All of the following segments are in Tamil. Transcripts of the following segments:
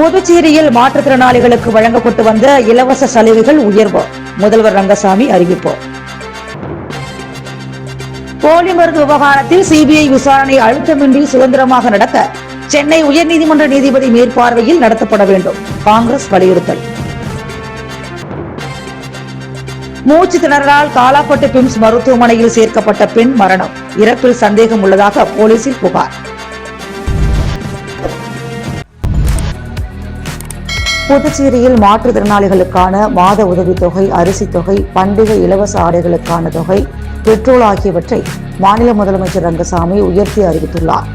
புதுச்சேரியில் மாற்றுத்திறனாளிகளுக்கு வழங்கப்பட்டு வந்த இலவச சலுகைகள் உயர்வு. முதல்வர் ரங்கசாமி அறிவிப்பு. போலி மருந்து விவகாரத்தில் சிபிஐ விசாரணை அழுத்தமின்றி சுதந்திரமாக நடக்க சென்னை உயர்நீதிமன்ற நீதிபதி மேற்பார்வையில் நடத்தப்பட வேண்டும். காங்கிரஸ் வலியுறுத்தல். மூச்சு திணறலால் காலாப்பட்டு பிம்ஸ் மருத்துவமனையில் சேர்க்கப்பட்ட பெண் மரணம். இறப்பில் சந்தேகம் உள்ளதாக போலீசில் புகார். புதுச்சேரியில் மாற்றுத்திறனாளிகளுக்கான மாத உதவித்தொகை, அரிசி தொகை, பண்டிகை இலவச ஆடைகளுக்கான தொகை, பெட்ரோல் ஆகியவற்றை மாநில முதலமைச்சர் ரங்கசாமி உயர்த்தி அறிவித்துள்ளார்.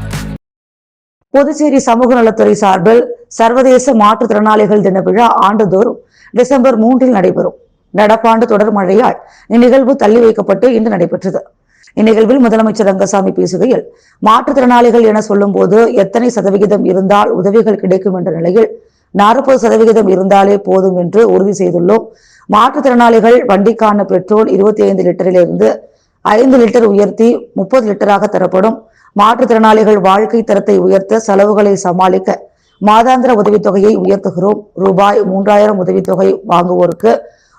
புதுச்சேரி சமூக நலத்துறை சார்பில் சர்வதேச மாற்றுத்திறனாளிகள் தின விழா ஆண்டுதோறும் டிசம்பர் 3 நடைபெறும். நடப்பாண்டு தொடர் மழையால் இந்நிகழ்வு தள்ளி வைக்கப்பட்டு இன்று நடைபெற்றது. இந்நிகழ்வில் முதலமைச்சர் ரங்கசாமி பேசுகையில், மாற்றுத்திறனாளிகள் என சொல்லும் போது எத்தனை சதவிகிதம் இருந்தால் உதவிகள் கிடைக்கும் என்ற நிலையில் 40% இருந்தாலே போதும் என்று உறுதி செய்துள்ளோம். மாற்றுத்திறனாளிகள் வண்டிக்கான பெட்ரோல் 25 லிட்டரிலிருந்து 5 லிட்டர் உயர்த்தி 30 லிட்டராக தரப்படும். மாற்றுத்திறனாளிகள் வாழ்க்கை தரத்தை உயர்த்த செலவுகளை சமாளிக்க மாதாந்திர உதவித்தொகையை உயர்த்துகிறோம். ரூபாய் 3000 உதவித்தொகை வாங்குவோருக்கு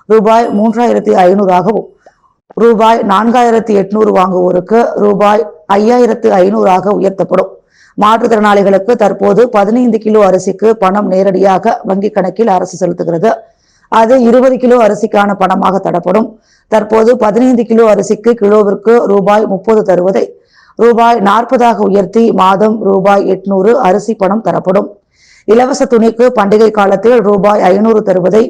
ரூபாய் 3500ஆகவும், ரூபாய் 4800 வாங்குவோருக்கு ரூபாய் 5500 உயர்த்தப்படும். மாற்றுத்திறனாளிகளுக்கு தற்போது 15 கிலோ அரிசிக்கு பணம் நேரடியாக வங்கி கணக்கில் அரசு செலுத்துகிறது. அது 20 கிலோ அரிசிக்கான பணமாக தரப்படும். தற்போது 15 கிலோ அரிசிக்கு கிலோவிற்கு ரூபாய் 30 தருவதை ரூபாய் 40 உயர்த்தி மாதம் ரூபாய் 800 அரிசி பணம் தரப்படும். இலவச துணிக்கு பண்டிகை காலத்தில் ரூபாய் 500 தருவதை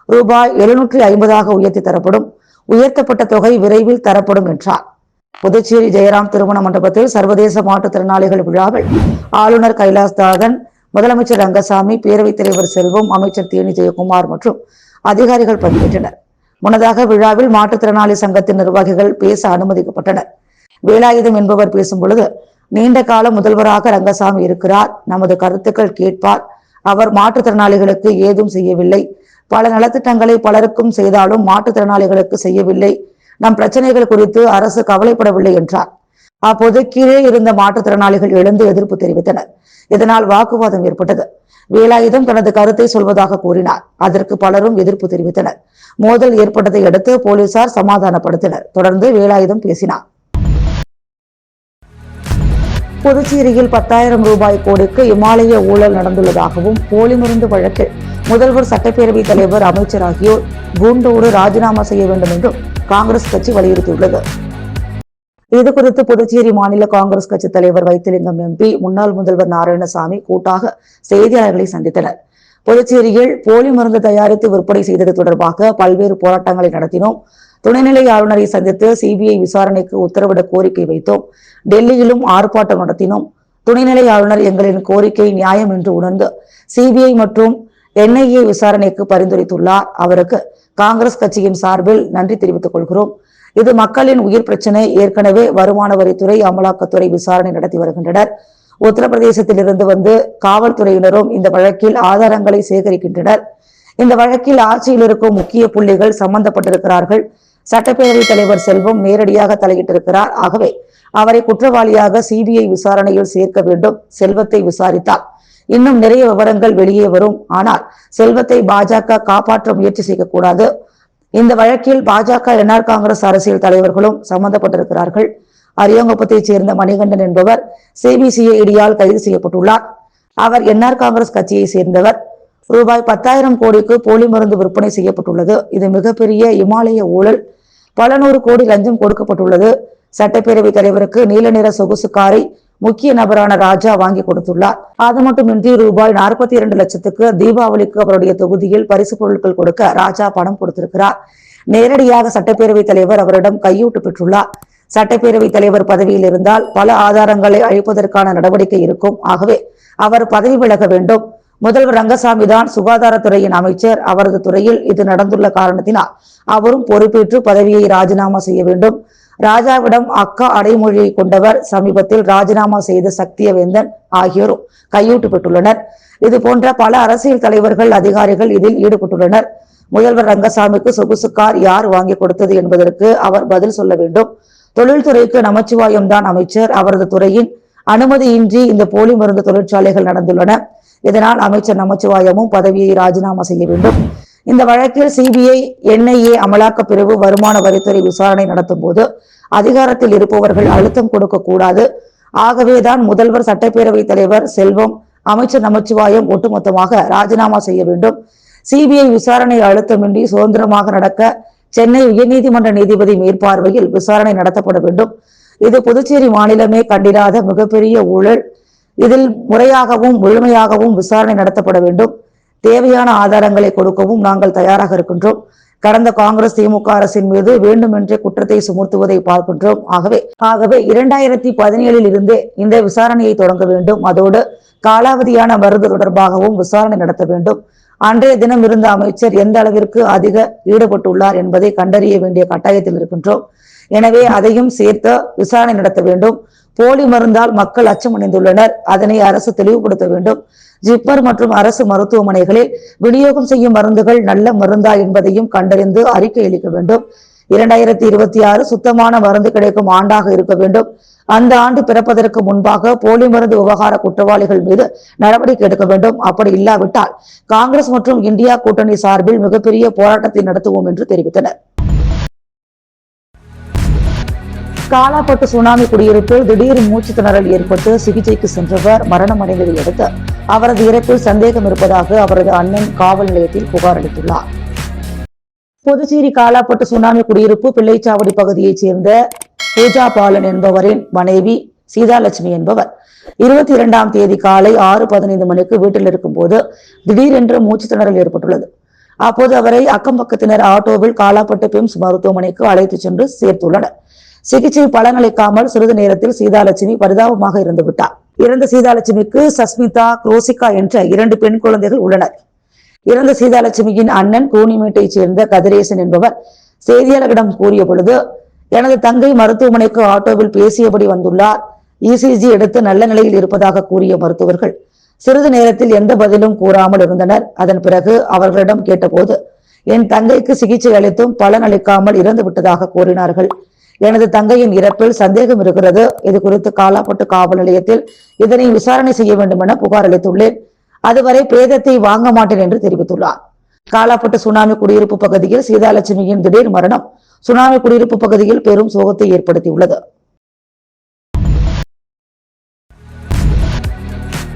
ரூபாய் 750 உயர்த்தி தரப்படும். உயர்த்தப்பட்ட தொகை விரைவில் தரப்படும் என்றார். புதுச்சேரி ஜெயராம் திருமண மண்டபத்தில் சர்வதேச மாற்றுத்திறனாளிகள் விழாவில் ஆளுநர் கைலாஷ்நாதன், முதலமைச்சர் ரங்கசாமி, பேரவைத் தலைவர் செல்வம், அமைச்சர் தேனி ஜெயக்குமார் மற்றும் அதிகாரிகள் பங்கேற்றனர். முன்னதாக விழாவில் மாற்றுத்திறனாளி சங்கத்தின் நிர்வாகிகள் பேச அனுமதிக்கப்பட்டனர். வேலாயுதம் என்பவர் பேசும் பொழுது, நீண்ட கால முதல்வராக ரங்கசாமி இருக்கிறார். நமது கருத்துக்கள் கேட்பார். அவர் மாற்றுத்திறனாளிகளுக்கு ஏதும் செய்யவில்லை. பல நலத்திட்டங்களை பலருக்கும் செய்தாலும் மாற்றுத்திறனாளிகளுக்கு செய்யவில்லை. நம் பிரச்சனைகள் குறித்து அரசு கவலைப்படவில்லை என்றார். அப்போது கீழே இருந்த மாற்றுத்திறனாளிகள் எழுந்து எதிர்ப்பு தெரிவித்தனர். இதனால் வாக்குவாதம் ஏற்பட்டது. வேலாயுதம் தனது கருத்தை சொல்வதாக கூறினார். அதற்கு பலரும் எதிர்ப்பு தெரிவித்தனர். மோதல் ஏற்பட்டதை அடுத்து போலீசார் சமாதானப்படுத்தினர். தொடர்ந்து வேலாயுதம் பேசினார். புதுச்சேரியில் 10,000 ரூபாய் கோடிக்கு இமாலய ஊழல் நடந்துள்ளதாகவும், போலி மருந்து வழக்கில் முதல்வர், சட்டப்பேரவைத் தலைவர், அமைச்சர் ஆகியோர் கூண்டோடு ராஜினாமா செய்ய வேண்டும் என்றும் காங்கிரஸ் கட்சி வலியுறுத்தியுள்ளது. இதுகுறித்து புதுச்சேரி மாநில காங்கிரஸ் கட்சி தலைவர் வைத்திலிங்கம் எம்பி, முன்னாள் முதல்வர் நாராயணசாமி கூட்டாக செய்தியாளர்களை சந்தித்தனர். புதுச்சேரியில் போலி மருந்து தயாரித்து விற்பனை செய்தது தொடர்பாக பல்வேறு போராட்டங்களை நடத்தினோம். துணைநிலை ஆளுநரை சந்தித்து சிபிஐ விசாரணைக்கு உத்தரவிட கோரிக்கை வைத்தோம். டெல்லியிலும் ஆர்ப்பாட்டம் நடத்தினோம். துணைநிலை ஆளுநர் எங்களின் கோரிக்கை நியாயம் என்று உணர்ந்து சிபிஐ மற்றும் என்ஐஏ விசாரணைக்கு பரிந்துரைத்துள்ளார். அவருக்கு காங்கிரஸ் கட்சியின் சார்பில் நன்றி தெரிவித்துக் கொள்கிறோம். இது மக்களின் உயிர் பிரச்சனை. ஏற்கனவே வருமான வரித்துறை, அமலாக்கத்துறை விசாரணை நடத்தி வருகின்றனர். உத்தரப்பிரதேசத்தில் இருந்து வந்து காவல்துறையினரும் இந்த வழக்கில் ஆதாரங்களை சேகரிக்கின்றனர். இந்த வழக்கில் ஆட்சியில் இருக்கும் முக்கிய புள்ளிகள் சம்பந்தப்பட்டிருக்கிறார்கள். சட்டப்பேரவைத் தலைவர் செல்வம் நேரடியாக தலையிட்டிருக்கிறார். ஆகவே அவரை குற்றவாளியாக சிபிஐ விசாரணையில் சேர்க்க வேண்டும். செல்வத்தை விசாரித்தால் இன்னும் நிறைய விவரங்கள் வெளியே வரும். ஆனால் செல்வத்தை பாஜக காப்பாற்ற முயற்சி செய்யக்கூடாது. இந்த வழக்கில் பாஜக, என்ஆர் காங்கிரஸ் அரசியல் தலைவர்களும் சம்பந்தப்பட்டிருக்கிறார்கள். அரியாங்குப்பத்தைச் சேர்ந்த மணிகண்டன் என்பவர் சிபிசிஐடியால் கைது செய்யப்பட்டுள்ளார். அவர் என்ஆர் காங்கிரஸ் கட்சியை சேர்ந்தவர். ரூபாய் 10,000 கோடிக்கு போலி மருந்து விற்பனை செய்யப்பட்டுள்ளது. இது மிகப்பெரிய இமாலய ஊழல். பல 100 கோடி லஞ்சம் கொடுக்கப்பட்டுள்ளது. சட்டப்பேரவைத் தலைவருக்கு நீல நிற சொகுசு காரை முக்கிய நபரான ராஜா வாங்கி கொடுத்துள்ளார். அது மட்டுமின்றி ரூபாய் 42 லட்சத்துக்கு தீபாவளிக்கு அவருடைய தொகுதியில் பரிசு பொருட்கள் கொடுக்க ராஜா பணம் கொடுத்திருக்கிறார். நேரடியாக சட்டப்பேரவைத் தலைவர் அவரிடம் கையூட்டு பெற்றுள்ளார். சட்டப்பேரவைத் தலைவர் பதவியில் இருந்தால் பல ஆதாரங்களை அழிப்பதற்கான நடவடிக்கை இருக்கும். ஆகவே அவர் பதவி விலக வேண்டும். முதல்வர் ரங்கசாமி தான் சுகாதாரத்துறையின் அமைச்சர். அவரது துறையில் இது நடந்துள்ள காரணத்தினால் அவரும் பொறுப்பேற்று பதவியை ராஜினாமா செய்ய வேண்டும். ராஜாவிடம் அக்கா அடைமொழியை கொண்டவர். சமீபத்தில் ராஜினாமா செய்த சக்தியவேந்தன் ஆகியோரும் கையூட்டு பெற்றுள்ளனர். இது போன்ற பல அரசியல் தலைவர்கள், அதிகாரிகள் இதில் ஈடுபட்டுள்ளனர். முதல்வர் ரங்கசாமிக்கு சொகுசு கார் யார் வாங்கி கொடுத்தது என்பதற்கு அவர் பதில் சொல்ல வேண்டும். தொழில்துறைக்கு நமச்சிவாயம் தான் அமைச்சர். அவரது துறையின் அனுமதியின்றி இந்த போலி மருந்து தொழிற்சாலைகள் நடந்துள்ளன. இதனால் அமைச்சர் நமச்சிவாயமும் பதவியை ராஜினாமா செய்ய வேண்டும். இந்த வழக்கில் சிபிஐ, NIA அமலாக்க பிரிவு, வருமான வரித்துறை விசாரணை நடத்தும் போது அதிகாரத்தில் இருப்பவர்கள் அழுத்தம் கொடுக்க கூடாது. ஆகவேதான் முதல்வர், சட்டப்பேரவை தலைவர் செல்வம், அமைச்சர் நமச்சிவாயம் ஒட்டுமொத்தமாக ராஜினாமா செய்ய வேண்டும். சிபிஐ விசாரணை அழுத்தமின்றி சுதந்திரமாக நடக்க சென்னை உயர்நீதிமன்ற நீதிபதி மேற்பார்வையில் விசாரணை நடத்தப்பட வேண்டும். இது புதுச்சேரி மாநிலமே கண்டிராத மிகப்பெரிய ஊழல். இதில் முறையாகவும் முழுமையாகவும் விசாரணை நடத்தப்பட வேண்டும். தேவையான ஆதாரங்களை கொடுக்கவும் நாங்கள் தயாராக இருக்கின்றோம். கடந்த காங்கிரஸ், திமுக அரசின் மீது வேண்டுமென்றே குற்றத்தை சுமத்துவதை பார்க்கின்றோம். ஆகவே 2017 இருந்தே இந்த விசாரணையை தொடங்க வேண்டும். அதோடு காலாவதியான மருந்து தொடர்பாகவும் விசாரணை நடத்த வேண்டும். அன்றைய தினம் இருந்த அமைச்சர் எந்த அளவிற்கு அதிக ஈடுபட்டுள்ளார் என்பதை கண்டறிய வேண்டிய கட்டாயத்தில் இருக்கின்றோம். எனவே அதையும் சேர்த்து விசாரணை நடத்த வேண்டும். போலி மருந்தால் மக்கள் அச்சமடைந்துள்ளனர். அதனை அரசு தெளிவுபடுத்த வேண்டும். ஜிப்மர் மற்றும் அரசு மருத்துவமனைகளில் விநியோகம் செய்யும் மருந்துகள் நல்ல மருந்தா என்பதையும் கண்டறிந்து அறிக்கை அளிக்க வேண்டும். 2026 சுத்தமான மருந்து கிடைக்கும் ஆண்டாக இருக்க வேண்டும். அந்த ஆண்டு பிறப்பதற்கு முன்பாக போலி மருந்து விவகார குற்றவாளிகள் மீது நடவடிக்கை எடுக்க வேண்டும். அப்படி இல்லாவிட்டால் காங்கிரஸ் மற்றும் இந்தியா கூட்டணி சார்பில் மிகப்பெரிய போராட்டத்தை நடத்துவோம் என்று தெரிவித்தனர். காலாப்பட்டு சுனாமி குடியிருப்பில் திடீர் மூச்சு திணறல் ஏற்பட்டு சிகிச்சைக்கு சென்றவர் மரணம் அடைந்ததை அடுத்து அவரது இறப்பில் சந்தேகம் இருப்பதாக அவரது அண்ணன் காவல் நிலையத்தில் புகார் அளித்துள்ளார். புதுச்சேரி காலாப்பட்டு சுனாமி குடியிருப்பு பிள்ளைச்சாவடி பகுதியைச் சேர்ந்த பூஜா பாலன் என்பவரின் மனைவி சீதாலட்சுமி என்பவர் 22ஆம் தேதி காலை 6:15 மணிக்கு வீட்டில் இருக்கும் போது திடீரென்று மூச்சு திணறல் ஏற்பட்டுள்ளது. அப்போது அவரை அக்கம் பக்கத்தினர் ஆட்டோவில் காலாப்பட்டு பிம்ஸ் மருத்துவமனைக்கு அழைத்து சென்று சேர்த்துள்ளனர். சிகிச்சை பலனளிக்காமல் சிறிது நேரத்தில் சீதாலட்சுமி பரிதாபமாக இறந்துவிட்டார். இறந்த சீதாலட்சுமிக்கு சஸ்மிதா, குரோசிகா என்ற 2 பெண் குழந்தைகள் உள்ளனர். இறந்த சீதாலட்சுமியின் அண்ணன் கூனிமேட்டைச் சேர்ந்த கதிரேசன் என்பவர் செய்தியாளர்களிடம் கூறிய பொழுது, எனது தங்கை மருத்துவமனைக்கு ஆட்டோவில் பேசியபடி வந்துள்ளார். ECG எடுத்து நல்ல நிலையில் இருப்பதாக கூறிய மருத்துவர்கள் சிறிது நேரத்தில் எந்த பதிலும் கூறாமல் இருந்தனர். அதன் பிறகு அவர்களிடம் கேட்டபோது, என் தங்கைக்கு சிகிச்சை அளித்தும் பலன் அளிக்காமல் இறந்து விட்டதாக கூறினார்கள். எனது தங்கையின் இறப்பில் சந்தேகம் இருக்கிறது. இது குறித்து காலாப்பட்டு காவல் நிலையத்தில் இதனை விசாரணை செய்ய வேண்டும் என புகார் அளித்துள்ளேன். அதுவரை பிரேதத்தை வாங்க மாட்டேன் என்று தெரிவித்துள்ளார். காலாப்பட்டு சுனாமி குடியிருப்பு பகுதியில் சீதாலட்சுமியின் திடீர் மரணம் சுனாமி குடியிருப்பு பகுதியில் பெரும் சோகத்தை ஏற்படுத்தியுள்ளது.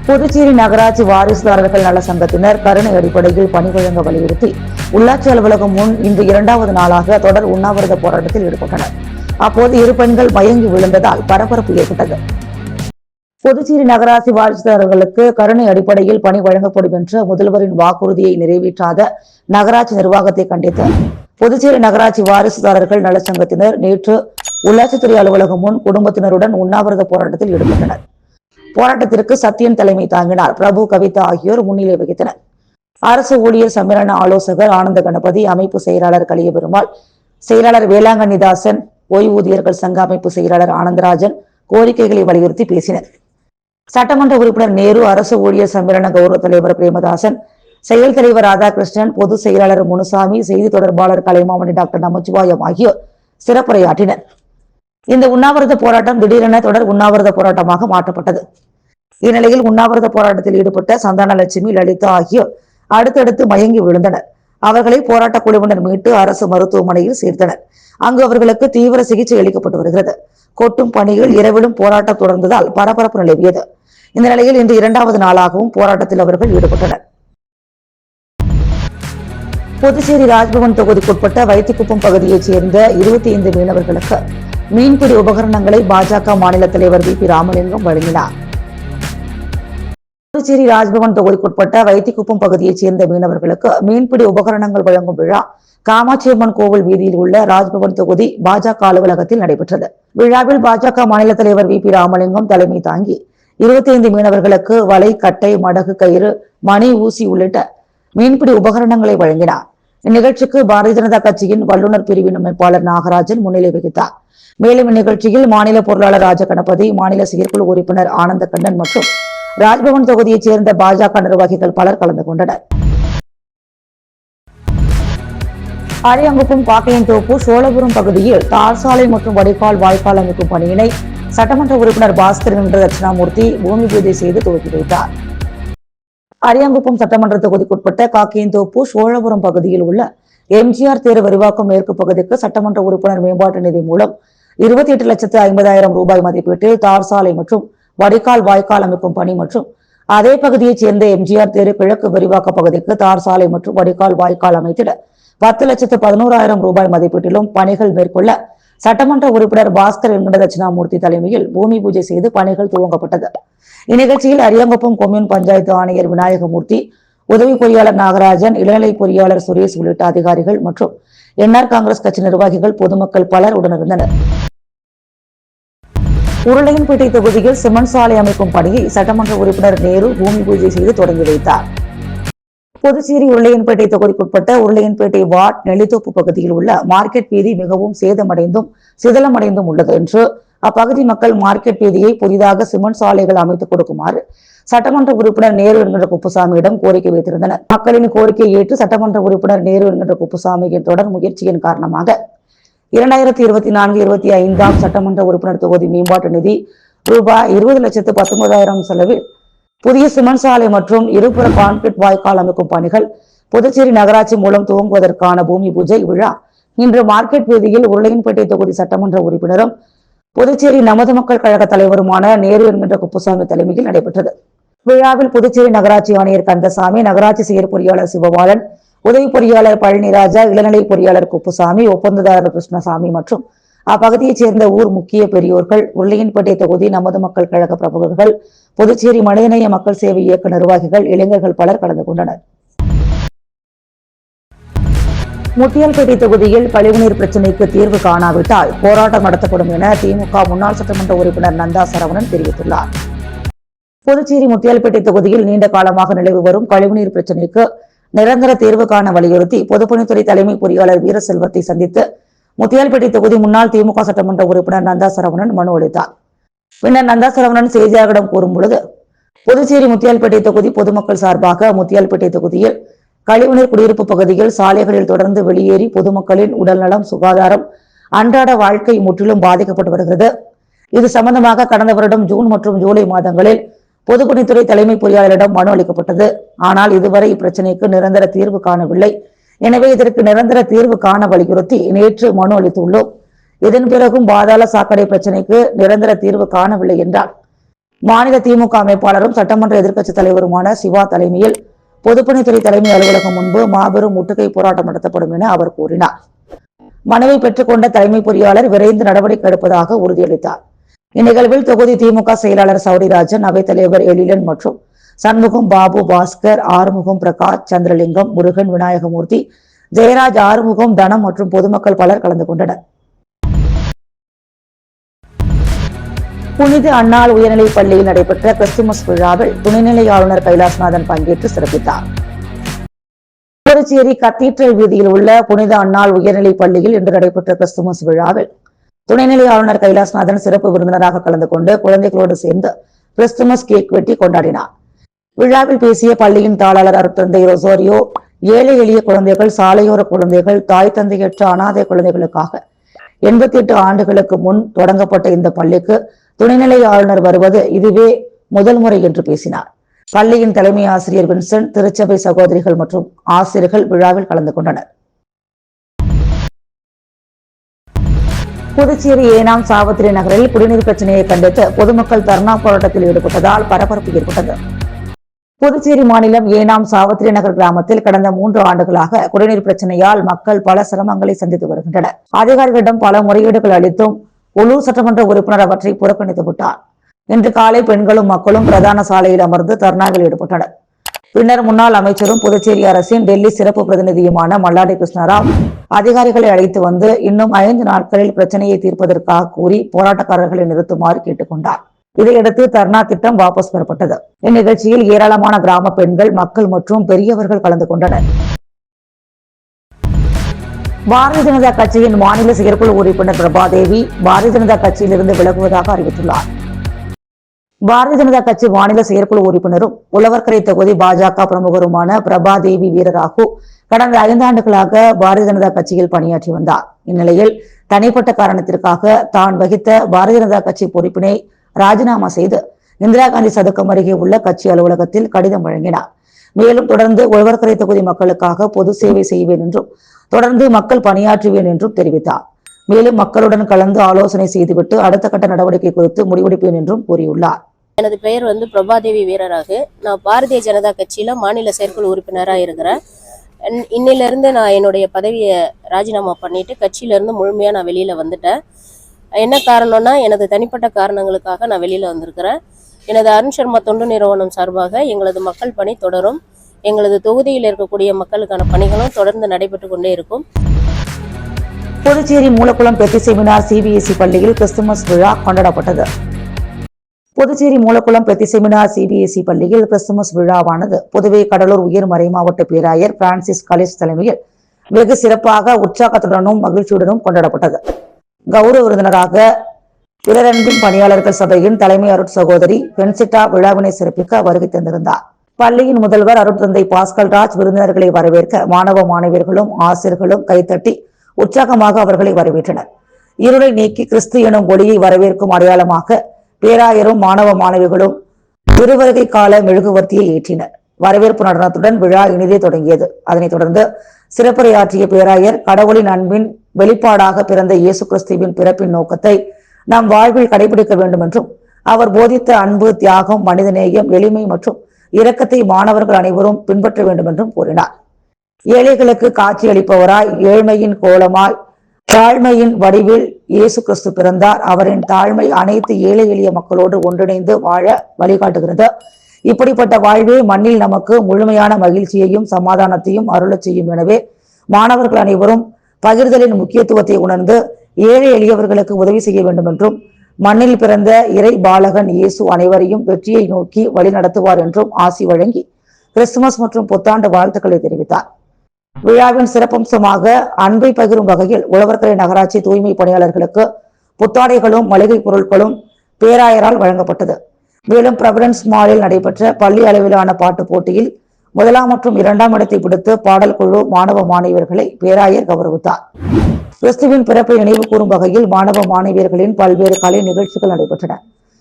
புதுச்சேரி நகராட்சி வாரிசுதாரர்கள் நல சங்கத்தினர் கருணை அடிப்படையில் பணி வழங்க வலியுறுத்தி உள்ளாட்சி அலுவலகம் முன் இன்று 2வது நாளாக தொடர் உண்ணாவிரத போராட்டத்தில் ஈடுபட்டனர். அப்போது 2 பெண்கள் மயங்கி விழுந்ததால் பரபரப்பு ஏற்பட்டது. புதுச்சேரி நகராட்சி வாரிசுதாரர்களுக்கு கருணை அடிப்படையில் பணி வழங்கப்படும் என்ற முதல்வரின் வாக்குறுதியை நிறைவேற்றாத நகராட்சி நிர்வாகத்தை கண்டித்து புதுச்சேரி நகராட்சி வாரிசுதாரர்கள் நலச்சங்கத்தினர் நேற்று உள்ளாட்சித்துறை அலுவலகம் முன் குடும்பத்தினருடன் உண்ணாவிரத போராட்டத்தில் ஈடுபட்டனர். போராட்டத்திற்கு சத்யன் தலைமை தாங்கினார். பிரபு, கவிதா ஆகியோர் முன்னிலை வகித்தனர். அரசு ஊழியர் சம்மேளன ஆலோசகர் ஆனந்த கணபதி, அமைப்பு செயலாளர் கலியபெருமாள், செயலாளர் வேளாங்கண்ணிதாசன், ஓய்வூதியர்கள் சங்க அமைப்பு செயலாளர் ஆனந்தராஜன் கோரிக்கைகளை வலியுறுத்தி பேசினர். சட்டமன்ற உறுப்பினர் நேரு, அரசு ஊழியர் சம்மேளன கௌரவ தலைவர் பிரேமதாசன், செயல் தலைவர் ராதாகிருஷ்ணன், பொதுச் செயலாளர் முனுசாமி, செய்தி தொடர்பாளர் கலைமாமணி டாக்டர் நமச்சிவாயம் ஆகியோர் சிறப்புரையாற்றினர். இந்த உண்ணாவிரத போராட்டம் திடீரென தொடர் உண்ணாவிரத போராட்டமாக மாற்றப்பட்டது. இந்நிலையில் உண்ணாவிரத போராட்டத்தில் ஈடுபட்ட சந்தானலட்சுமி, லலிதா ஆகியோர் அடுத்தடுத்து மயங்கி விழுந்தனர். அவர்களை போராட்ட குழுவினர் மீட்டு அரசு மருத்துவமனையில் சேர்த்தனர். அங்கு அவர்களுக்கு தீவிர சிகிச்சை அளிக்கப்பட்டு வருகிறது. கொட்டும் பணியில் இரவிலும் போராட்டம் தொடர்ந்ததால் பரபரப்பு நிலவியது. இந்த நிலையில் இன்று 2வது நாளாகவும் போராட்டத்தில் அவர்கள் ஈடுபட்டனர். புதுச்சேரி ராஜ்பவன் தொகுதிக்குட்பட்ட வைத்திக்குப்பம் பகுதியைச் சேர்ந்த 25 மீனவர்களுக்கு மீன்பிடி உபகரணங்களை பாஜக மாநில தலைவர் VP ராமலிங்கம் வழங்கினார். புதுச்சேரி ராஜ்பவன் தொகுதிக்குட்பட்ட வைத்திக்குப்பம் பகுதியைச் சேர்ந்த மீனவர்களுக்கு மீன்பிடி உபகரணங்கள் வழங்கும் விழா காமாட்சியம்மன் கோவில் வீதியில் உள்ள ராஜ்பவன் தொகுதி பாஜக அலுவலகத்தில் நடைபெற்றது. விழாவில் பாஜக மாநில தலைவர் VP ராமலிங்கம் தலைமை தாங்கி 25 மீனவர்களுக்கு வலை, கட்டை, மடகு, கயிறு, மணி, ஊசி உள்ளிட்ட மீன்பிடி உபகரணங்களை வழங்கினார். இந்நிகழ்ச்சிக்கு பாரதிய ஜனதா கட்சியின் வல்லுநர் பிரிவின் அமைப்பாளர் நாகராஜன் முன்னிலை வகித்தார். மேலும் இந்நிகழ்ச்சியில் மாநில பொருளாளர் ராஜகணபதி, மாநில செயற்குழு உறுப்பினர் ஆனந்த கண்ணன் மற்றும் ராஜ்பவன் தொகுதியைச் சேர்ந்த பாஜக நிர்வாகிகள் பலர் கலந்து கொண்டனர். அரியாங்குப்பம், காக்கையன்தோப்பு, சோழபுரம் பகுதியில் தார் சாலை மற்றும் வடிகால் வாய்க்கால் அமைக்கும் பணியினை சட்டமன்ற உறுப்பினர் பாஸ்கர் என்ற தட்சிணாமூர்த்தி பூமி பூஜை செய்து துவக்கி வைத்தார். அரியாங்குப்பம் சட்டமன்ற தொகுதிக்குட்பட்ட காக்கியந்தோப்பு சோழபுரம் பகுதியில் உள்ள எம்ஜிஆர் தேர் விரிவாக்கம் மேற்கு பகுதிக்கு சட்டமன்ற உறுப்பினர் மேம்பாட்டு நிதி மூலம் 28,50,000 ரூபாய் மதிப்பீட்டில் தார் சாலை மற்றும் வடிகால் வாய்க்கால் அமைக்கும் பணி மற்றும் அதே பகுதியைச் சேர்ந்த எம்ஜிஆர் தேர் கிழக்கு விரிவாக்க பகுதிக்கு தார் சாலை மற்றும் வடிகால் வாய்க்கால் அமைத்திட 10,11,000 ரூபாய் மதிப்பீட்டிலும் பணிகள் மேற்கொள்ள சட்டமன்ற உறுப்பினர் பாஸ்கர் என்கிற தட்சிணாமூர்த்தி தலைமையில் பூமி பூஜை செய்து பணிகள் துவங்கப்பட்டது. இந்நிகழ்ச்சியில் அரியாங்குப்பம் கொம்யூன் பஞ்சாயத்து ஆணையர் விநாயகமூர்த்தி, உதவி பொறியாளர் நாகராஜன், இளநிலை பொறியாளர் சுரேஷ் உள்ளிட்ட அதிகாரிகள் மற்றும் என்ஆர் காங்கிரஸ் கட்சி நிர்வாகிகள், பொதுமக்கள் பலர் உடனிருந்தனர். உருளையன்பேட்டை தொகுதியில் சிமெண்ட் சாலை அமைக்கும் பணியை சட்டமன்ற உறுப்பினர் நேரு பூமி பூஜை செய்து தொடங்கி வைத்தார். புதுச்சேரி உருளையன்பேட்டை தொகுதிக்குட்பட்ட உருளையன்பேட்டை வார்டு நெல்லித்தோப்பு பகுதியில் உள்ள மார்க்கெட் வீதி மிகவும் சேதமடைந்தும் சிதலமடைந்தும் உள்ளது என்று அப்பகுதி மக்கள் மார்க்கெட் வீதியை புதிதாக சிமெண்ட் சாலைகள் அமைத்துக் கொடுக்குமாறு சட்டமன்ற உறுப்பினர் நேரு என்கின்ற குப்புசாமியிடம் கோரிக்கை வைத்திருந்தனர். மக்களின் கோரிக்கையை ஏற்று சட்டமன்ற உறுப்பினர் நேரு என்கின்ற குப்புசாமியின் தொடர் முயற்சியின் காரணமாக 2024-25 சட்டமன்ற உறுப்பினர் தொகுதி மேம்பாட்டு நிதி ரூபாய் 20,19,000 செலவில் புதிய சிமெண்ட் சாலை மற்றும் இருபுற கான்கிரீட் வாய்க்கால் அமைக்கும் பணிகள் புதுச்சேரி நகராட்சி மூலம் துவங்குவதற்கான பூமி பூஜை விழா இன்று மார்க்கெட் வீதியில் உருளையன்பேட்டை தொகுதி சட்டமன்ற உறுப்பினரும் புதுச்சேரி நமது மக்கள் கழக தலைவருமான நேரு என்கின்ற குப்புசாமி தலைமையில் நடைபெற்றது. விழாவில் புதுச்சேரி நகராட்சி ஆணையர் கந்தசாமி, நகராட்சி செயற் பொறியாளர் சிவபாலன், உதவி பொறியாளர் பழனிராஜா, இளநிலை பொறியாளர் குப்புசாமி, ஒப்பந்ததாரர் கிருஷ்ணசாமி மற்றும் அப்பகுதியைச் சேர்ந்த ஊர் முக்கிய பெரியோர்கள், உருளையன்பேட்டை தொகுதி நமது மக்கள் கழக பிரமுகர்கள், புதுச்சேரி மனிதநேய மக்கள் சேவை இயக்க நிர்வாகிகள், இளைஞர்கள் பலர் கலந்து கொண்டனர். முத்தியால்பேட்டை தொகுதியில் கழிவுநீர் பிரச்சினைக்கு தீர்வு காணாவிட்டால் போராட்டம் நடத்தப்படும் என திமுக முன்னாள் சட்டமன்ற உறுப்பினர் நந்தா சரவணன் தெரிவித்துள்ளார். புதுச்சேரி முத்தியால்பேட்டை தொகுதியில் நீண்ட காலமாக நிலவி வரும் கழிவுநீர் பிரச்சினைக்கு நிரந்தர தீர்வு காண வலியுறுத்தி பொதுப்பணித்துறை தலைமை பொறியாளர் வீரசெல்வத்தை சந்தித்து முத்தியால்பேட்டை தொகுதி முன்னாள் திமுக சட்டமன்ற உறுப்பினர் நந்தா சரவணன் மனு அளித்தார். பின்னர் நந்தா சரவணன் செய்தியாளர்களிடம் கூறும்பொழுது, புதுச்சேரி முத்தியால்பேட்டை தொகுதி பொதுமக்கள் சார்பாக முத்தியால்பேட்டை தொகுதியில் கழிவுநீர் குடியிருப்பு பகுதியில் சாலைகளில் தொடர்ந்து வெளியேறி பொதுமக்களின் உடல்நலம், சுகாதாரம், அன்றாட வாழ்க்கை முற்றிலும் பாதிக்கப்பட்டு வருகிறது. இது சம்பந்தமாக கடந்த வருடம் ஜூன் மற்றும் ஜூலை மாதங்களில் பொதுப்பணித்துறை தலைமை பொறியாளரிடம் மனு அளிக்கப்பட்டது. ஆனால் இதுவரை இப்பிரச்சனைக்கு நிரந்தர தீர்வு காணவில்லை. எனவே இதற்கு நிரந்தர தீர்வு காண வலியுறுத்தி நேற்று மனு அளித்துள்ளோம். இதன் பிறகும் பாதாள சாக்கடை பிரச்சனைக்கு நிரந்தர தீர்வு காணவில்லை என்றார். மாநில திமுக அமைப்பாளரும் சட்டமன்ற எதிர்க்கட்சி தலைவருமான சிவா தலைமையில் பொதுப்பணித்துறை தலைமை அலுவலகம் முன்பு மாபெரும் முற்றுகை போராட்டம் நடத்தப்படும் என அவர் கூறினார். மனுவை பெற்றுக்கொண்ட தலைமை பொறியாளர் விரைந்து நடவடிக்கை எடுப்பதாக உறுதியளித்தார். இந்நிகழ்வில் தொகுதி திமுக செயலாளர் சௌரிராஜன், அவைத்தலைவர் எழிலன் மற்றும் சண்முகம், பாபு, பாஸ்கர், ஆறுமுகம், பிரகாஷ், சந்திரலிங்கம், முருகன், விநாயகமூர்த்தி, ஜெயராஜ், ஆறுமுகம், தனம் மற்றும் பொதுமக்கள் பலர் கலந்து கொண்டனர். புனித அன்னாள் உயர்நிலைப் பள்ளியில் நடைபெற்ற கிறிஸ்துமஸ் விழாவில் துணைநிலை ஆளுநர் கைலாசநாதன் பங்கேற்று சிறப்பித்தார். புதுச்சேரி கத்தீட்ரல் வீதியில் உள்ள புனித அன்னாள் உயர்நிலைப் பள்ளியில் இன்று நடைபெற்ற கிறிஸ்துமஸ் விழாவில் துணைநிலை ஆளுநர் கைலாசநாதன் சிறப்பு விருந்தினராக கலந்து கொண்டு குழந்தைகளோடு சேர்ந்து கிறிஸ்துமஸ் கேக் வெட்டி கொண்டாடினார். விழாவில் பேசிய பள்ளியின் தாளர் அருட்தந்தை ரொசாரியோ, ஏழை எளிய குழந்தைகள், சாலையோர குழந்தைகள், தாய் தந்தையற்ற அனாதை குழந்தைகளுக்காக 88 ஆண்டுகளுக்கு முன் தொடங்கப்பட்ட இந்த பள்ளிக்கு துணைநிலை ஆளுநர் வருவது இதுவே முதல் முறை என்று பேசினார். பள்ளியின் தலைமை ஆசிரியர் வின்சென்ட், திருச்சபை சகோதரிகள் மற்றும் ஆசிரியர்கள் விழாவில் கலந்து கொண்டனர். புதுச்சேரி ஏனாம் சாவத்திரி நகரில் குடிநீர் பிரச்சனையை கண்டித்து பொதுமக்கள் தர்ணா போராட்டத்தில் ஈடுபட்டதால் பரபரப்பு ஏற்பட்டது. புதுச்சேரி மாநிலம் ஏனாம் சாவத்திரி நகர் கிராமத்தில் கடந்த 3 ஆண்டுகளாக குடிநீர் பிரச்சனையால் மக்கள் பல சிரமங்களை சந்தித்து வருகின்றனர். அதிகாரிகளிடம் பல முறையீடுகள் அளித்தும் உள்ளூர் சட்டமன்ற உறுப்பினர் அவற்றை புறக்கணித்து விட்டார். இன்று காலை பெண்களும் மக்களும் பிரதான சாலையில் அமர்ந்து தர்ணாவில் ஈடுபட்டனர். பின்னர் முன்னாள் அமைச்சரும் புதுச்சேரி அரசின் டெல்லி சிறப்பு பிரதிநிதியுமான மல்லாடி கிருஷ்ணராவ் அதிகாரிகளை அழைத்து வந்து இன்னும் 5 நாட்களில் பிரச்சனையை தீர்ப்பதற்காக கூறி போராட்டக்காரர்களை நிறுத்துமாறு கேட்டுக்கொண்டார். இதையடுத்து தர்ணா திட்டம் வாபஸ் பெறப்பட்டது. இந்நிகழ்ச்சியில் ஏராளமான கிராம பெண்கள், மக்கள் மற்றும் பெரியவர்கள் கலந்து கொண்டனர். பாரதிய ஜனதா கட்சியின் மாநில செயற்குழு உறுப்பினர் பிரபாதேவி பாரதிய ஜனதா கட்சியிலிருந்து விலகுவதாக அறிவித்துள்ளார். பாரதிய ஜனதா கட்சி மாநில செயற்குழு உறுப்பினரும் உழவர்கரை தொகுதி பாஜக பிரமுகருமான பிரபாதேவி வீரராகு கடந்த 5 ஆண்டுகளாக பாரதிய ஜனதா கட்சியில் பணியாற்றி வந்தார். இந்நிலையில் தனிப்பட்ட காரணத்திற்காக தான் வகித்த பாரதிய ஜனதா கட்சி பொறுப்பினை ராஜினாமா செய்து இந்திரா காந்தி சதுக்கம் அருகே உள்ள கட்சி அலுவலகத்தில் கடிதம் வழங்கினார். மேலும் தொடர்ந்து உழவர்கரை தொகுதி மக்களுக்காக பொது சேவை செய்வேன் என்றும் தொடர்ந்து மக்கள் பணியாற்றுவேன் என்றும் தெரிவித்தார். மேலும் மக்களுடன் கலந்து ஆலோசனை செய்துவிட்டு அடுத்த கட்ட நடவடிக்கை குறித்து முடிவெடுப்பேன் என்றும் கூறியுள்ளார். எனது பெயர் பிரபாதேவி வீரராகு. நான் பாரதிய ஜனதா கட்சியில மாநில செயற்குழு உறுப்பினராக இருக்கிறேன். இன்னிலிருந்து நான் என்னுடைய பதவியை ராஜினாமா பண்ணிட்டு கட்சியிலிருந்து முழுமையாக நான் வெளியில் வந்துட்டேன். என்ன காரணம்னா, எனது தனிப்பட்ட காரணங்களுக்காக நான் வெளியில் வந்திருக்கிறேன். எனது அருண் சர்மா தொண்டு நிறுவனம் சார்பாக எங்களது மக்கள் பணி தொடரும். எங்களது தொகுதியில் இருக்கக்கூடிய மக்களுக்கான பணிகளும் தொடர்ந்து நடைபெற்று கொண்டே இருக்கும். புதுச்சேரி மூலக்குளம் பெத்தி செமினார் சிபிஎஸ்இ பள்ளியில் கிறிஸ்துமஸ் விழா கொண்டாடப்பட்டது. புதுச்சேரி மூலக்குளம் பெத்தி செமினார் சிபிஎஸ்இ பள்ளியில் கிறிஸ்துமஸ் விழாவானது புதுவை கடலூர் உயர் மறைமாவட்ட பேராயர் பிரான்சிஸ் கலிஸ் தலைமையில் வெகு சிறப்பாக உற்சாகத்துடனும் மகிழ்ச்சியுடனும் கொண்டாடப்பட்டது. கௌரவ விருந்தினராக பிறரன்பின் பணியாளர்கள் சபையின் தலைமை அருட் சகோதரி பென்சிட்டா விழாவினை சிறப்பிக்க வருகை தந்திருந்தார். பள்ளியின் முதல்வர் அருட்தந்தை பாஸ்கல் ராஜ் விருந்தினர்களை வரவேற்க மாணவ மாணவியர்களும் ஆசிரியர்களும் கைத்தட்டி உற்சாகமாக அவர்களை வரவேற்றனர். இருளை நீக்கி கிறிஸ்து எனும் ஒளியை வரவேற்கும் அடையாளமாக பேராயரும் மாணவ மாணவிகளும் திருவருகை கால மெழுகுவர்த்தியை ஏற்றினர். வரவேற்பு நடனத்துடன் விழா இனிதே தொடங்கியது. அதனைத் தொடர்ந்து சிறப்புரையாற்றிய பேராயர் கடவுளின் அன்பின் வெளிப்பாடாக பிறந்த இயேசு கிறிஸ்துவின் பிறப்பின் நோக்கத்தை நாம் வாழ்வில் கடைபிடிக்க வேண்டும் என்றும் அவர் போதித்த அன்பு, தியாகம், மனிதநேயம், எளிமை மற்றும் இரக்கத்தை மாணவர்கள் அனைவரும் பின்பற்ற வேண்டும் என்றும் கூறினார். ஏழைகளுக்கு காட்சி அளிப்பவராய், ஏழ்மையின் கோலமாய், தாழ்மையின் வடிவில் இயேசு கிறிஸ்து பிறந்தார். அவரின் தாழ்மை அனைத்து ஏழை எளிய மக்களோடு ஒன்றிணைந்து வாழ வழிகாட்டுகிறது. இப்படிப்பட்ட வாழ்வே மண்ணில் நமக்கு முழுமையான மகிழ்ச்சியையும் சமாதானத்தையும் அருளச் செய்யும். எனவே மாணவர்கள் அனைவரும் பகிர்தலின் முக்கியத்துவத்தை உணர்ந்து ஏழை எளியவர்களுக்கு உதவி செய்ய வேண்டும் என்றும் மண்ணில் பிறந்த இறை பாலகன் இயேசு அனைவரையும் வெற்றியை நோக்கி வழி நடத்துவார் என்றும் ஆசி வழங்கி கிறிஸ்துமஸ் மற்றும் புத்தாண்டு வாழ்த்துக்களை தெரிவித்தார். விழாவின் சிறப்பம்சமாக அன்பை பகிரும் வகையில் உழவர்கரை நகராட்சி தூய்மை பணியாளர்களுக்கு புத்தாடைகளும் மளிகை பொருட்களும் பேராயரால் வழங்கப்பட்டது. மேலும் ப்ரொவிடன்ஸ் மாலில் நடைபெற்ற பள்ளி அளவிலான பாட்டு போட்டியில் 1 மற்றும் 2ஆம் இடத்தை பிடித்து பாடல் குழு மாணவ மாணவியர்களை பேராயர் கௌரவித்தார். கிறிஸ்துவின் பிறப்பை நினைவு கூறும் வகையில் மாணவ மாணவியர்களின் பல்வேறு கலை நிகழ்ச்சிகள் நடைபெற்றன.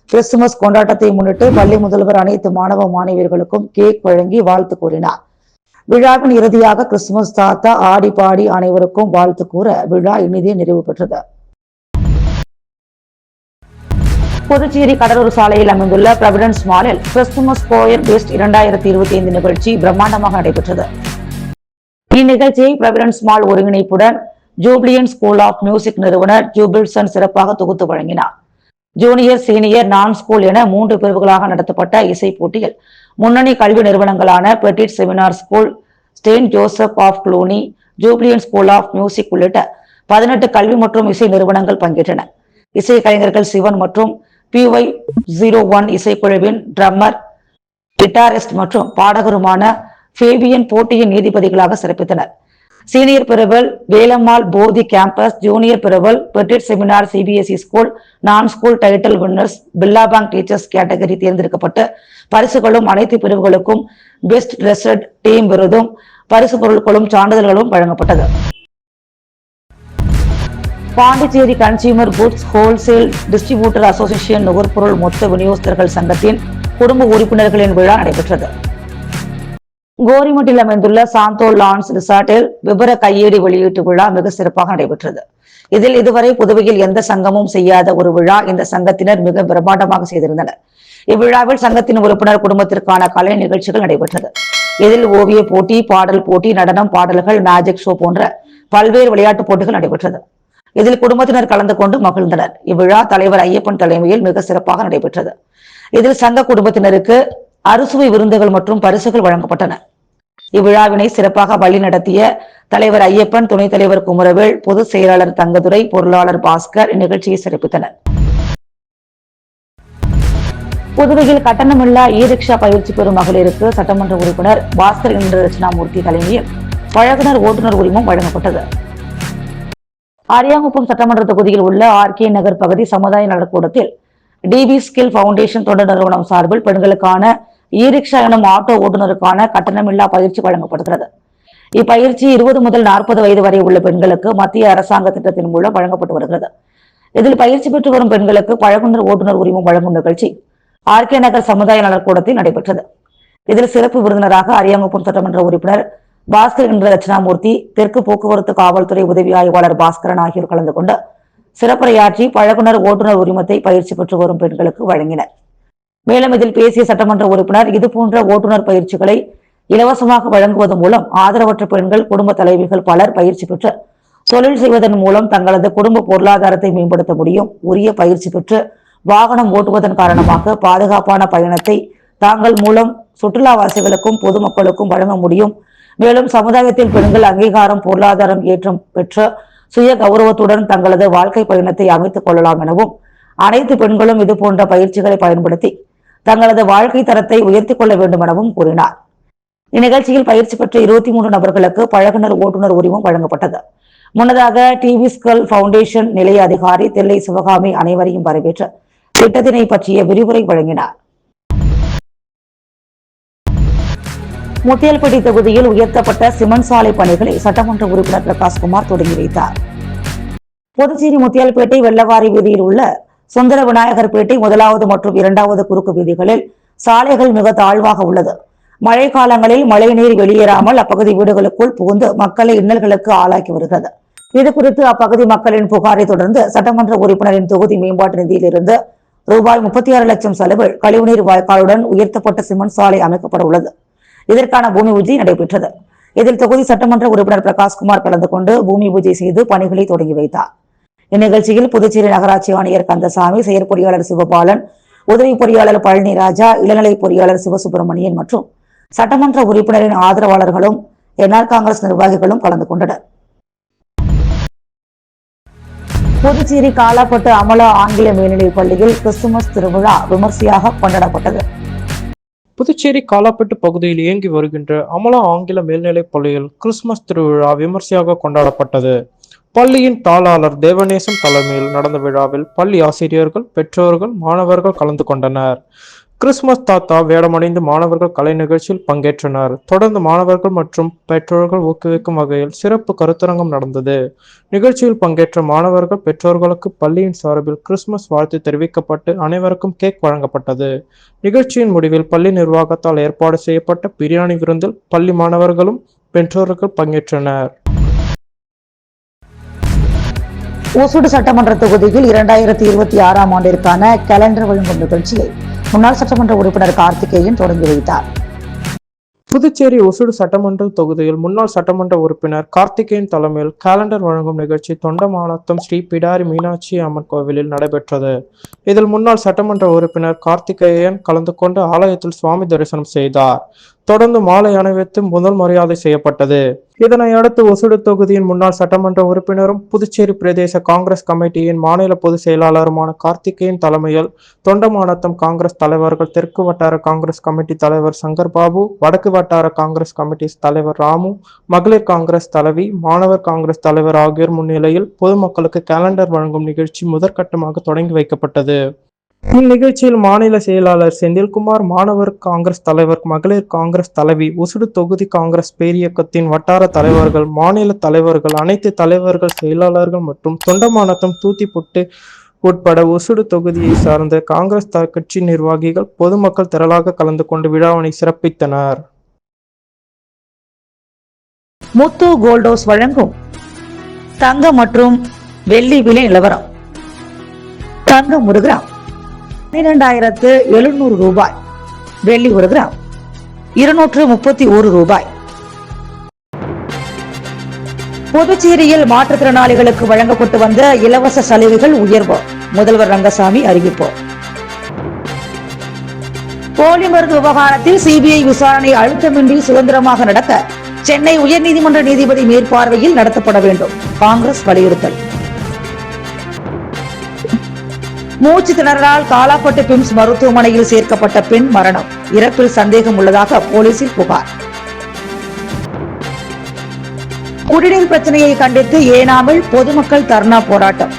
கிறிஸ்துமஸ் கொண்டாட்டத்தை முன்னிட்டு பள்ளி முதல்வர் அனைத்து மாணவ மாணவியர்களுக்கும் கேக் வழங்கி வாழ்த்து கூறினார். விழாவின் இறுதியாக கிறிஸ்துமஸ் தாத்தா ஆடி பாடி அனைவருக்கும் வாழ்த்து கூற விழா இனிதே நிறைவு பெற்றது. புதுச்சேரி கடலூர் சாலையில் அமைந்துள்ள ப்ரொவிடன்ஸ் மாலில் கிறிஸ்துமஸ் கோயர் பெஸ்ட் 2025 நிகழ்ச்சி பிரம்மாண்டமாக நடைபெற்றது. இந்நிகழ்ச்சியை ப்ரொவிடன்ஸ் மால் ஒருங்கிணைப்புடன் ஜூப்ளியன் ஸ்கூல் ஆஃப் மியூசிக் நிறுவனர் ஜூபில்சன் சிறப்பாக தொகுத்து வழங்கினார். ஜூனியர், சீனியர், நான் ஸ்கூல் என 3 பிரிவுகளாக நடத்தப்பட்ட இசை போட்டியில் முன்னணி கல்வி நிறுவனங்களான petit seminar school, Saint Joseph of Cluny, Jubilean school of music உள்ளிட்ட 18 கல்வி மற்றும் இசை நிறுவனங்கள் பங்கேற்றன. இசை கலைஞர்கள் சிவன் மற்றும் PY01 இசைக்குழுவின் ட்ரம்மர், கிட்டாரிஸ்ட் மற்றும் பாடகருமான ஃபேபியன் போட்டியின் நீதிபதிகளாக சிறப்பித்தனர். சீனியர் பிரிவில் வேலம்மாள் போதி கேம்பஸ், ஜூனியர் பிரிவில் பெட்டிட் செமினார் சிபிஎஸ்இ ஸ்கூல், நான் ஸ்கூல் டைட்டில் வின்னர்ஸ், பில்லா பேங்க் டீச்சர்ஸ் கேட்டகரி தேர்ந்தெடுக்கப்பட்டு பரிசுகளும் அனைத்து பிரிவுகளுக்கும் பெஸ்ட் ட்ரெஸ்ட் டீம் விருதும் பரிசு பொருட்களும் சான்றிதழ்களும் வழங்கப்பட்டது. Pondicherry consumer goods wholesale distributor association நுகர்பொருள் மொத்த விநியோகஸ்தர்கள் சங்கத்தின் குடும்ப உறுப்பினர்களின் விழா நடைபெற்றது. கோரிமட்டில் அமைந்துள்ள சாந்தோ லான்ஸ் ரிசார்ட்டில் விபர கையேடு வெளியீட்டு விழா மிக சிறப்பாக நடைபெற்றது. இதில் இதுவரை புதுவையில் எந்த சங்கமும் செய்யாத ஒரு விழா இந்த சங்கத்தினர் மிக பிரம்மாண்டமாக செய்திருந்தனர். இவ்விழாவில் சங்கத்தின் உறுப்பினர் குடும்பத்திற்கான கலை நிகழ்ச்சிகள் நடைபெற்றது. இதில் ஓவிய போட்டி, பாடல் போட்டி, நடனம், பாடல்கள், மேஜிக் ஷோ போன்ற பல்வேறு விளையாட்டுப் போட்டிகள் நடைபெற்றது. இதில் குடும்பத்தினர் கலந்து கொண்டு மகிழ்ந்தனர். இவ்விழா தலைவர் ஐயப்பன் தலைமையில் மிக சிறப்பாக நடைபெற்றது. இதில் சங்க குடும்பத்தினருக்கு அறுசுவை விருந்துகள் மற்றும் பரிசுகள் வழங்கப்பட்டன. இவ்விழாவினை சிறப்பாக வழி நடத்திய தலைவர் ஐயப்பன், துணைத் தலைவர் குமரவேல், பொதுச் செயலாளர் தங்கதுரை, பொருளாளர் பாஸ்கர் இந்நிகழ்ச்சியை சிறப்பித்தனர். புதுவையில் கட்டணமில்லா ரிக்ஷா பயிற்சி பெறும் மகளிருக்கு சட்டமன்ற உறுப்பினர் பாஸ்கர் இந்திர தட்சிணாமூர்த்தி தலைமையில் பழகுனர் ஓட்டுநர் உரிமம் வழங்கப்பட்டது. அரியாங்குப்பம் சட்டமன்ற தொகுதியில் உள்ள RK நகர் பகுதி சமுதாய நலக்கூடத்தில் DB ஸ்கில் பவுண்டேஷன் தொண்டு நிறுவனம் சார்பில் பெண்களுக்கான ரிக்ஷா எனும் ஆட்டோ ஓட்டுநருக்கான கட்டணமில்லா பயிற்சி வழங்கப்படுகிறது. இப்பயிற்சி 20 முதல் 40 வயது வரை உள்ள பெண்களுக்கு மத்திய அரசாங்க திட்டத்தின் மூலம் வழங்கப்பட்டு வருகிறது. இதில் பயிற்சி பெற்று வரும் பெண்களுக்கு பழகுனர் ஓட்டுநர் உரிமம் வழங்கும் நிகழ்ச்சி RK நகர் சமுதாய நலக்கூடத்தில் நடைபெற்றது. இதில் சிறப்பு விருந்தினராக அரியாங்குப்பம் சட்டமன்ற உறுப்பினர் பாஸ்கர் என்ற தட்சிணாமூர்த்தி, தெற்கு போக்குவரத்து காவல்துறை உதவி ஆய்வாளர் பாஸ்கரன் ஆகியோர் கலந்து கொண்டு சிறப்புரையாற்றி பழகுனர் ஓட்டுநர் உரிமத்தை பயிற்சி பெற்று வரும் பெண்களுக்கு வழங்கினர். மேலும் இதில் பேசிய சட்டமன்ற உறுப்பினர், இதுபோன்ற ஓட்டுநர் பயிற்சிகளை இலவசமாக வழங்குவதன் மூலம் ஆதரவற்ற பெண்கள், குடும்ப தலைவிகள் பலர் பயிற்சி பெற்று தொழில் செய்வதன் மூலம் தங்களது குடும்ப பொருளாதாரத்தை மேம்படுத்த முடியும். உரிய பயிற்சி பெற்று வாகனம் ஓட்டுவதன் காரணமாக பாதுகாப்பான பயணத்தை தாங்கள் மூலம் சுற்றுலாவாசிகளுக்கும் பொதுமக்களுக்கும் வழங்க முடியும். மேலும் சமுதாயத்தில் பெண்கள் அங்கீகாரம், பொருளாதாரம் ஏற்றம் பெற்று சுய கௌரவத்துடன் தங்களது வாழ்க்கை பயணத்தை அமைத்துக் கொள்ளலாம் எனவும், அனைத்து பெண்களும் இதுபோன்ற பயிற்சிகளை பயன்படுத்தி தங்களது வாழ்க்கை தரத்தை உயர்த்திக் கொள்ள வேண்டும் எனவும் கூறினார். இந்நிகழ்ச்சியில் பயிற்சி பெற்ற 23 நபர்களுக்கு பழகுனர் ஓட்டுநர் உரிமம் வழங்கப்பட்டது. முன்னதாக டிவிஸ்கல் பவுண்டேஷன் நிலைய அதிகாரி தில்லை சிவகாமி அனைவரையும் வரவேற்று திட்டத்தினை பற்றிய விரிவுரை வழங்கினார். முத்தியல்பட்டி தொகுதியில் உயர்த்தப்பட்ட சிமெண்ட் சாலை பணிகளை சட்டமன்ற உறுப்பினர் பிரகாஷ்குமார் தொடங்கி வைத்தார். புதுச்சேரி முத்தியல்பேட்டை வெள்ளவாரி வீதியில் உள்ள சுந்தர விநாயகர்பேட்டை 1வது மற்றும் 2வது குறுக்கு வீதிகளில் சாலைகள் மிக தாழ்வாக உள்ளது. மழை காலங்களில் மழைநீர் வெளியேறாமல் அப்பகுதி வீடுகளுக்குள் புகுந்து மக்களை இன்னல்களுக்கு ஆளாக்கி வருகிறது. இது குறித்து அப்பகுதி மக்களின் புகாரை தொடர்ந்து சட்டமன்ற உறுப்பினரின் தொகுதி மேம்பாட்டு நிதியிலிருந்து ரூபாய் 36 லட்சம் செலவில் கழிவுநீர் வாய்க்காலுடன் உயர்த்தப்பட்ட சிமெண்ட் சாலை அமைக்கப்பட உள்ளது. இதற்கான பூமி பூஜை நடைபெற்றது. இதில் தொகுதி சட்டமன்ற உறுப்பினர் பிரகாஷ்குமார் கலந்து கொண்டு பூமி பூஜை செய்து பணிகளை தொடங்கி வைத்தார். இந்நிகழ்ச்சியில் புதுச்சேரி நகராட்சி ஆணையர் கந்தசாமி, செயற்பொறியாளர் சிவபாலன், உதவி பொறியாளர் பழனி ராஜா, இளநிலை பொறியாளர் சிவசுப்பிரமணியன் மற்றும் சட்டமன்ற உறுப்பினரின் ஆதரவாளர்களும் என்ஆர் காங்கிரஸ் நிர்வாகிகளும் கலந்து கொண்டனர். புதுச்சேரி காலாப்பட்டு அமலா ஆங்கில மேல்நிலைப் பள்ளியில் கிறிஸ்துமஸ் திருவிழா விமர்சையாக கொண்டாடப்பட்டது. புதுச்சேரி காலாப்பட்டு பகுதியில் இயங்கி வருகின்ற அமலா ஆங்கில மேல்நிலைப் பள்ளியில் கிறிஸ்துமஸ் திருவிழா விமர்சையாக கொண்டாடப்பட்டது. பள்ளியின் தாளாளர் தேவநேசன் தலைமையில் நடந்த விழாவில் பள்ளி ஆசிரியர்கள், பெற்றோர்கள், மாணவர்கள் கலந்து கொண்டனர். கிறிஸ்துமஸ் தாத்தா வேடமடைந்து மாணவர்கள் கலை நிகழ்ச்சியில் பங்கேற்றனர். தொடர்ந்து மாணவர்கள் மற்றும் பெற்றோர்கள் ஊக்குவிக்கும் வகையில் சிறப்பு கருத்தரங்கம் நடந்தது. நிகழ்ச்சியில் பங்கேற்ற மாணவர்கள், பெற்றோர்களுக்கு பள்ளியின் சார்பில் கிறிஸ்துமஸ் வாழ்த்து தெரிவிக்கப்பட்டு அனைவருக்கும் கேக் வழங்கப்பட்டது. நிகழ்ச்சியின் முடிவில் பள்ளி நிர்வாகத்தால் ஏற்பாடு செய்யப்பட்ட பிரியாணி விருந்தில் பள்ளி மாணவர்களும் பெற்றோர்கள் பங்கேற்றனர். ஓசூடு சட்டமன்ற தொகுதியில் 2026ஆம் ஆண்டிற்கான கேலண்டர் வழங்கும் நிகழ்ச்சியை முன்னாள் சட்டமன்ற உறுப்பினர் கார்த்திகேயன் தொடங்கி வைத்தார். புதுச்சேரி ஒசூடு சட்டமன்ற தொகுதியில் முன்னாள் சட்டமன்ற உறுப்பினர் கார்த்திகேயன் தலைமையில் கேலண்டர் வழங்கும் நிகழ்ச்சி தொண்டமானத்தம் ஸ்ரீ பிடாரி மீனாட்சி அம்மன் கோவிலில் நடைபெற்றது. இதில் முன்னாள் சட்டமன்ற உறுப்பினர் கார்த்திகேயன் கலந்து கொண்டு ஆலயத்தில் சுவாமி தரிசனம் செய்தார். தொடர்ந்து மாலை அணிவித்து முதல் மரியாதை செய்யப்பட்டது. இதனை அடுத்து ஒசூடு தொகுதியின் முன்னாள் சட்டமன்ற உறுப்பினரும் புதுச்சேரி பிரதேச காங்கிரஸ் கமிட்டியின் மாநில பொதுச் செயலாளருமான கார்த்திகேயன் தலைமையில் தொண்டமானத்தம் காங்கிரஸ் தலைவர்கள், தெற்கு வட்டார காங்கிரஸ் கமிட்டி தலைவர் சங்கர் பாபு, வடக்கு வட்டார காங்கிரஸ் கமிட்டி தலைவர் ராமு, மகளிர் காங்கிரஸ் தலைவி, மாணவர் காங்கிரஸ் தலைவர் ஆகியோர் முன்னிலையில் பொதுமக்களுக்கு கேலண்டர் வழங்கும் நிகழ்ச்சி முதற்கட்டமாக தொடங்கி வைக்கப்பட்டது. இந்நிகழ்ச்சியில் மாநில செயலாளர் செந்தில்குமார், மாணவர் காங்கிரஸ் தலைவர், மகளிர் காங்கிரஸ் தலைவி, ஒசூடு தொகுதி காங்கிரஸ் பேரியக்கத்தின் வட்டார தலைவர்கள், மாநில தலைவர்கள், அனைத்து தலைவர்கள், செயலாளர்கள் மற்றும் தொண்டமானத்தம், தூத்திப்பொட்டு உட்பட ஒசூடு தொகுதியை சார்ந்த காங்கிரஸ் கட்சி நிர்வாகிகள், பொதுமக்கள் திரளாக கலந்து கொண்டு விழாவினை சிறப்பித்தனர். முத்து கோல்டோஸ் வழங்கும் தங்கம் மற்றும் வெள்ளி விலை நிலவரம். தங்கம் 1 கிராம் 12,700 ரூபாய், வெள்ளி 1 கிராம் 231 ரூபாய். புதுச்சேரியில் மாற்றுத்திறனாளிகளுக்கு வழங்கப்பட்டு வந்த இலவச சலுகைகள் உயர்வு, முதல்வர் ரங்கசாமி அறிவிப்பு. போலி மருந்து விவகாரத்தில் சிபிஐ விசாரணை அழுத்தமின்றி சுதந்திரமாக நடக்க சென்னை உயர்நீதிமன்ற நீதிபதி மேற்பார்வையில் நடத்தப்பட வேண்டும், காங்கிரஸ் வலியுறுத்தல். மூச்சு திணறலால் காலாப்பட்டு பிம்ஸ் மருத்துவமனையில் சேர்க்கப்பட்ட பெண் மரணம், இறப்பில் சந்தேகம் உள்ளதாக போலீசில் புகார். குடிநீர் பிரச்சனையை கண்டித்து ஏனாமில் பொதுமக்கள் தர்ணா போராட்டம்.